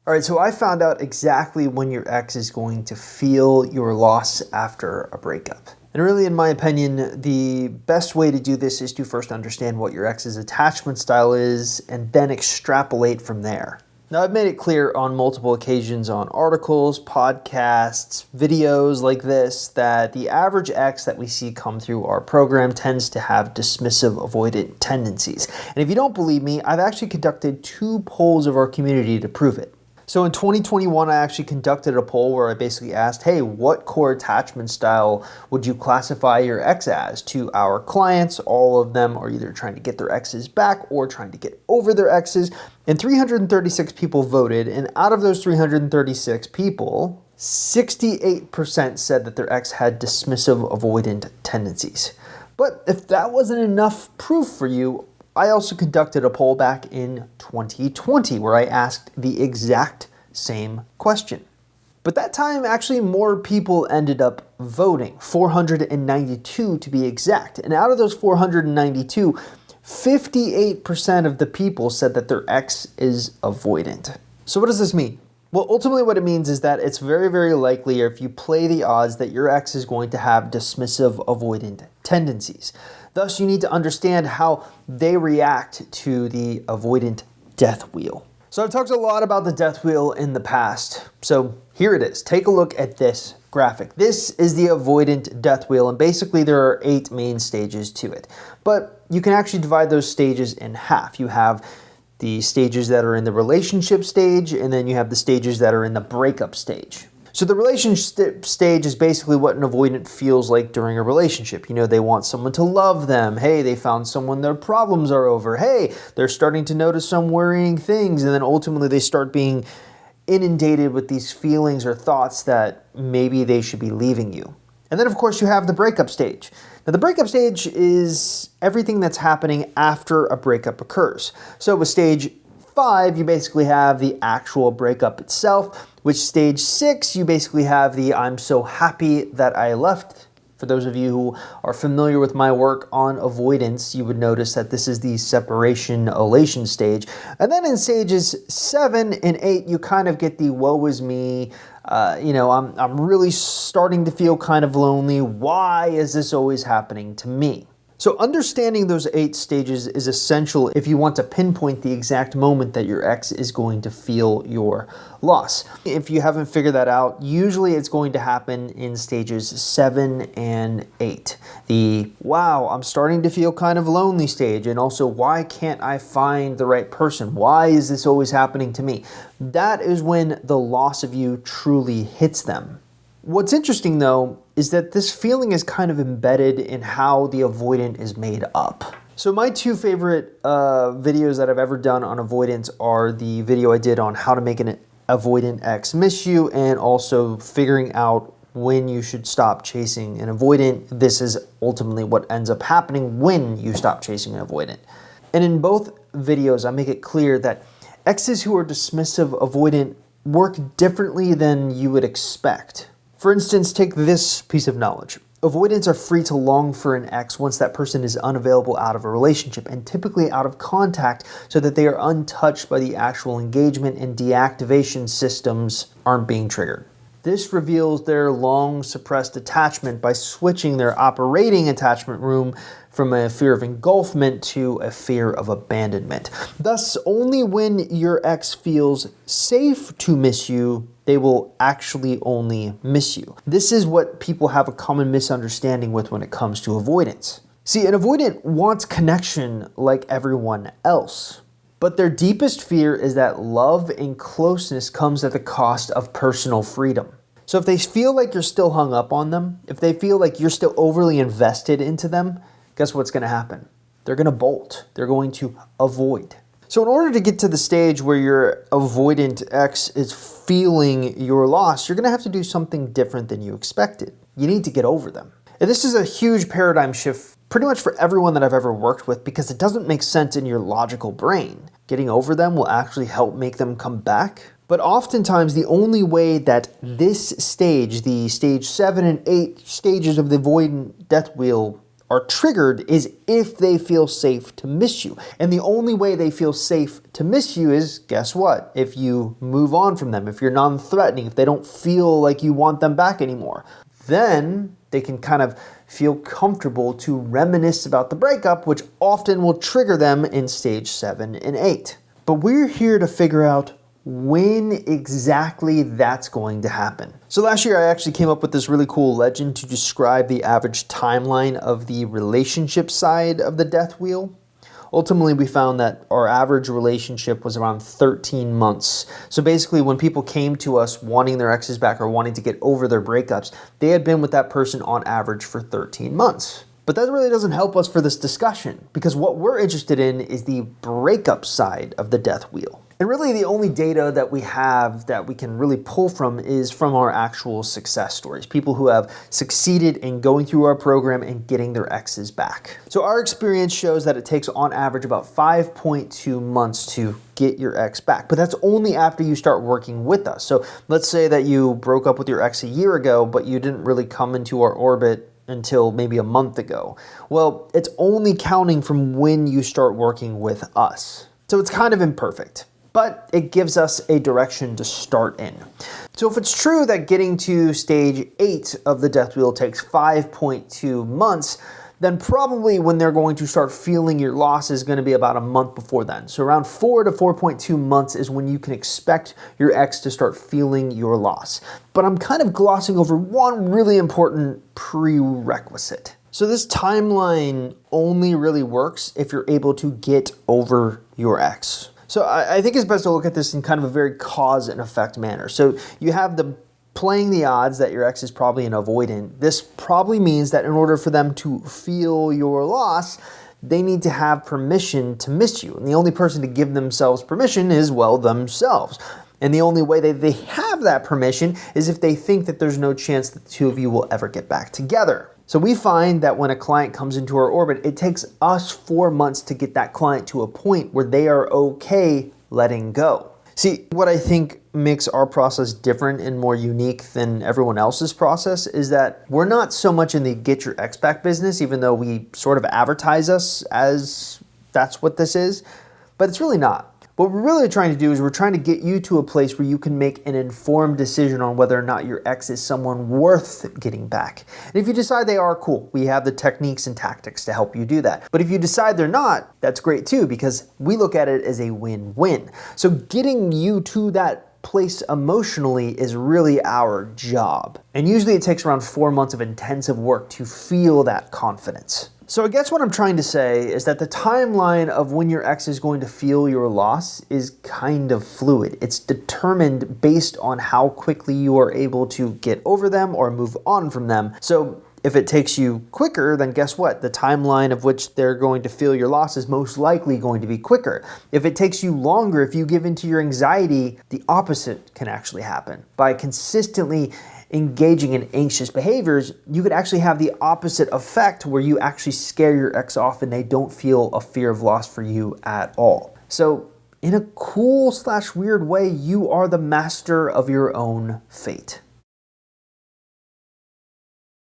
All right, so I found out exactly when your ex is going to feel your loss after a breakup. And really, in my opinion, the best way to do this is to first understand what your ex's attachment style is and then extrapolate from there. Now, I've made it clear on multiple occasions on articles, podcasts, videos like this that the average ex that we see come through our program tends to have dismissive, avoidant tendencies. And if you don't believe me, I've actually conducted 2 polls of our community to prove it. So in 2021, I actually conducted a poll where I basically asked, hey, what core attachment style would you classify your ex as? To our clients, all of them are either trying to get their exes back or trying to get over their exes. And 336 people voted, and out of those 336 people, 68% said that their ex had dismissive, avoidant tendencies. But if that wasn't enough proof for you, I also conducted a poll back in 2020 where I asked the exact same question. But that time, actually, more people ended up voting, 492 to be exact. And out of those 492, 58% of the people said that their ex is avoidant. So what does this mean? Well, ultimately what it means is that it's very, very likely, if you play the odds, that your ex is going to have dismissive, avoidant tendencies. Thus, you need to understand how they react to the avoidant death wheel. So I've talked a lot about the death wheel in the past. So here it is. Take a look at this graphic. This is the avoidant death wheel, and basically there are 8 main stages to it. But you can actually divide those stages in half. You have the stages that are in the relationship stage, and then you have the stages that are in the breakup stage. So the relationship stage is basically what an avoidant feels like during a relationship. You know, they want someone to love them. Hey, they found someone their problems are over. Hey, they're starting to notice some worrying things. And then ultimately they start being inundated with these feelings or thoughts that maybe they should be leaving you. And then of course you have the breakup stage. Now the breakup stage is everything that's happening after a breakup occurs. So with stage 5, you basically have the actual breakup itself, which stage 6, you basically have the I'm so happy that I left. For those of you who are familiar with my work on avoidance, you would notice that this is the separation elation stage. And then in stages 7 and 8, you kind of get the woe is me, I'm really starting to feel kind of lonely. Why is this always happening to me? So understanding those 8 stages is essential if you want to pinpoint the exact moment that your ex is going to feel your loss. If you haven't figured that out, usually it's going to happen in stages 7 and 8. The wow, I'm starting to feel kind of lonely stage, and also why can't I find the right person? Why is this always happening to me? That is when the loss of you truly hits them. What's interesting though is that this feeling is kind of embedded in how the avoidant is made up. So my 2 favorite videos that I've ever done on avoidance are the video I did on how to make an avoidant ex miss you, and also figuring out when you should stop chasing an avoidant. This is ultimately what ends up happening when you stop chasing an avoidant. And in both videos, I make it clear that exes who are dismissive, avoidant, work differently than you would expect. For instance, take this piece of knowledge. Avoidants are free to long for an ex once that person is unavailable out of a relationship, and typically out of contact, so that they are untouched by the actual engagement and deactivation systems aren't being triggered. This reveals their long suppressed attachment by switching their operating attachment room from a fear of engulfment to a fear of abandonment. Thus, only when your ex feels safe to miss you, they will actually only miss you. This is what people have a common misunderstanding with when it comes to avoidance. See, an avoidant wants connection like everyone else, but their deepest fear is that love and closeness comes at the cost of personal freedom. So if they feel like you're still hung up on them, if they feel like you're still overly invested into them, guess what's going to happen? They're going to bolt. They're going to avoid. So in order to get to the stage where your avoidant ex is feeling your loss, you're going to have to do something different than you expected. You need to get over them. And this is a huge paradigm shift pretty much for everyone that I've ever worked with, because it doesn't make sense in your logical brain. Getting over them will actually help make them come back. But oftentimes the only way that this stage, the stage 7 and 8 stages of the avoidant death wheel, are triggered is if they feel safe to miss you. And the only way they feel safe to miss you is, guess what? If you move on from them, if you're non-threatening, if they don't feel like you want them back anymore, then they can kind of feel comfortable to reminisce about the breakup, which often will trigger them in stage 7 and 8. But we're here to figure out when exactly that's going to happen. So last year I actually came up with this really cool legend to describe the average timeline of the relationship side of the death wheel. Ultimately, we found that our average relationship was around 13 months. So basically, when people came to us wanting their exes back or wanting to get over their breakups, they had been with that person on average for 13 months. But that really doesn't help us for this discussion, because what we're interested in is the breakup side of the death wheel. And really the only data that we have that we can really pull from is from our actual success stories. People who have succeeded in going through our program and getting their exes back. So our experience shows that it takes on average about 5.2 months to get your ex back. But that's only after you start working with us. So let's say that you broke up with your ex a year ago, but you didn't really come into our orbit until maybe a month ago. Well, it's only counting from when you start working with us. So it's kind of imperfect, but it gives us a direction to start in. So if it's true that getting to stage 8 of the death wheel takes 5.2 months, then probably when they're going to start feeling your loss is going to be about a month before then. So around 4 to 4.2 months is when you can expect your ex to start feeling your loss. But I'm kind of glossing over one really important prerequisite. So this timeline only really works if you're able to get over your ex. So I think it's best to look at this in kind of a very cause and effect manner. So you have the playing the odds that your ex is probably an avoidant. This probably means that in order for them to feel your loss, they need to have permission to miss you. And the only person to give themselves permission is, well, themselves. And the only way that they have that permission is if they think that there's no chance that the two of you will ever get back together. So we find that when a client comes into our orbit, it takes us 4 months to get that client to a point where they are okay letting go. See, what I think makes our process different and more unique than everyone else's process is that we're not so much in the get your ex back business, even though we sort of advertise us as that's what this is, but it's really not. What we're really trying to do is we're trying to get you to a place where you can make an informed decision on whether or not your ex is someone worth getting back. And if you decide they are, cool. We have the techniques and tactics to help you do that. But if you decide they're not, that's great too, because we look at it as a win-win. So getting you to that place emotionally is really our job. And usually it takes around 4 months of intensive work to feel that confidence. So I guess what I'm trying to say is that the timeline of when your ex is going to feel your loss is kind of fluid. It's determined based on how quickly you are able to get over them or move on from them. So if it takes you quicker, then guess what? The timeline of which they're going to feel your loss is most likely going to be quicker. If it takes you longer, if you give into your anxiety, the opposite can actually happen. By consistently engaging in anxious behaviors, you could actually have the opposite effect where you actually scare your ex off and they don't feel a fear of loss for you at all. So in a cool / weird way, you are the master of your own fate.